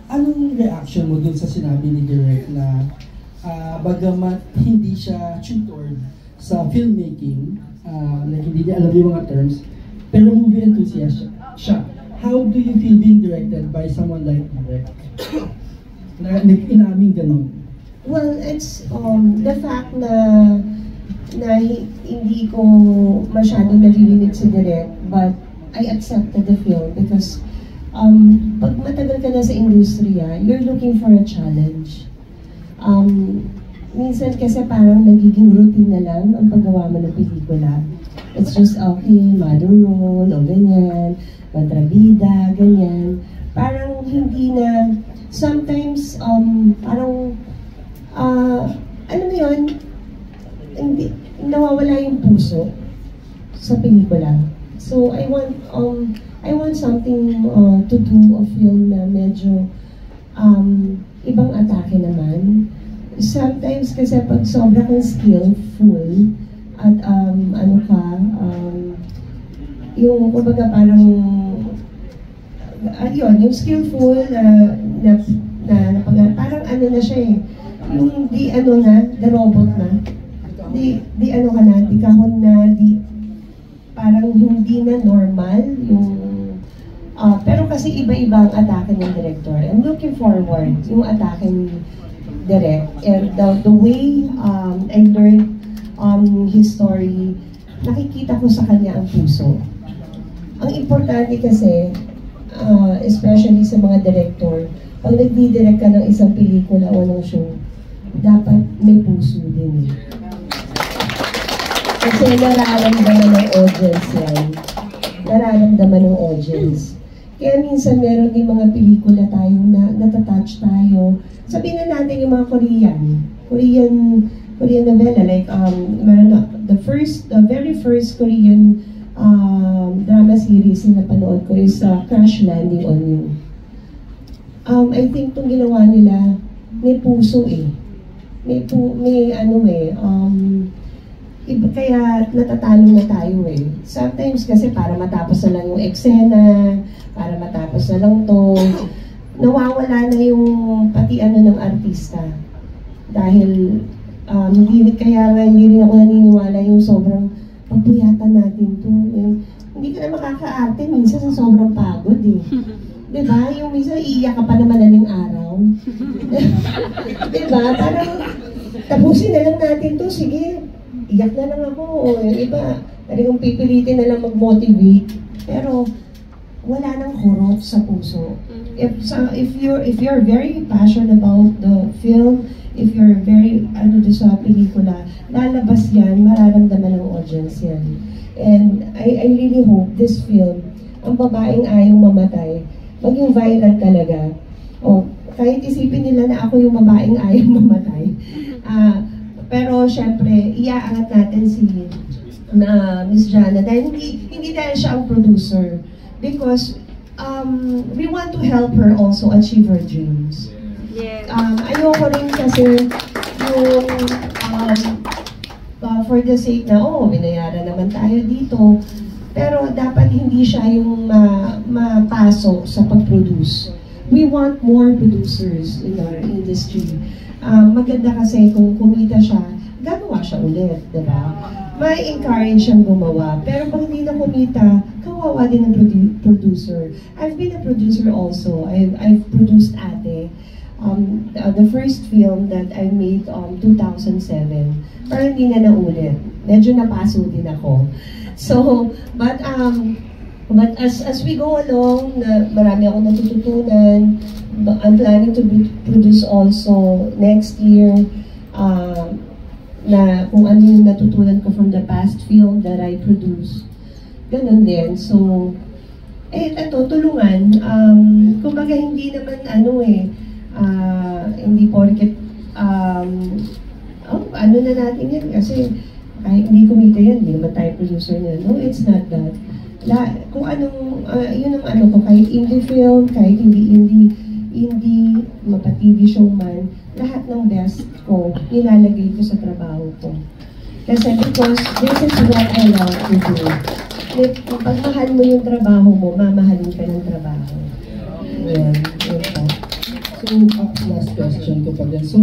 Anong reaction mo dun sa sinabi ni Direk na bagamat hindi siya tutored sa filmmaking, like hindi niya alam yung mga terms, pero movie enthusiast siya. How do you feel being directed by someone like Direk? Na inaming ganun. Well, it's the fact na hindi ko masyado naririnig si Direk, but I accepted the film because pag matagal ka na sa industriya, you're looking for a challenge. Minsan kasi parang nagiging routine na lang ang paggawa mo ng pelikula. It's just okay, mother role, o ganyan, kontrabida, ganyan. Parang hindi na, sometimes, parang, ano mo yun, hindi, nawawala yung puso sa pelikula. So, I want something to do a film na medyo ibang atake naman. Sometimes kasi pag sobra kang skillful at ano ka, yung kumbaga parang yun, yung skillful parang ano na siya eh, yung di ano na, the robot na, di ano ka na, di kahon na, di parang hindi na normal yung pero kasi iba-iba ang atake ng director. I'm looking forward yung atake ni Direk. And the way I learned his story, nakikita ko sa kanya ang puso. Ang importante kasi, especially sa mga director, pag nagdi-direct ka ng isang pelikula o ng show, dapat may puso din. Kasi nararamdaman ng audience yan. Nararamdaman ng audience. Kaya minsan meron din mga pelikula tayong natatouch tayo. Sabihin na natin yung mga Korean novela. Like, meron the very first Korean drama series na napanood ko is Crash Landing on You. I think itong ginawa nila, may puso eh. May ano eh, kaya natatalo na tayo eh. Sometimes kasi para matapos na lang yung eksena, para matapos na lang to, nawawala na yung pati ano ng artista. Dahil kaya nga hindi rin ako naniniwala yung sobrang pagpuyatan natin to. Hindi ka na makakaarte minsan sa sobrang pagod eh. Diba? Yung minsan iiyak ka pa naman ng araw. Diba? Parang tapusin na lang natin to, sige. Iyak na lang ako, o yung iba, talagang pipilitin na lang mag-motivate, pero wala nang hurot sa puso. If you're very passionate about the film, if you're very sa pelikula, lalabas yan, mararamdaman ng audience yan. And I really hope this film, ang babaeng ayaw mamatay, maging viral talaga. O kahit isipin nila na ako yung babaeng ayaw mamatay, pero syempre, iaangat natin si Miss Jana dahil hindi dahil siya ang producer. Because we want to help her also achieve her dreams. Yeah. Ayoko rin kasi yung for the sake na, binayaran naman tayo dito. Pero dapat hindi siya yung mapasok sa pag-produce. We want more producers in our industry. Maganda kasi kung kumita siya, gagawa siya ulit, diba? May encourage siyang gumawa. Pero pag hindi na kumita, kawawa din ang producer. I've been a producer also. I've produced Ate. The first film that I made 2007. Pero hindi na naulit. Medyo napaso din ako. So, but as we go along, marami akong natututunan. I'm planning to produce also next year na kung ano yung natutunan ko from the past film that I produced. Ganun din. So, ito, tulungan. Kumbaga hindi naman hindi porket ano na natin yan kasi kahit hindi kumita yan, hindi naman tayo producer niya. No, it's not that. Kung anong, yun ang ano ko, kahit indie film, kahit hindi mapa-TV show man, lahat ng best ko, nilalagay ko sa trabaho ko. Kasi because this is what I love to do. Pag mahal mo yung trabaho mo, mamahalin ka ng trabaho. Ayan, yun pa. So, last question ko pa din. So,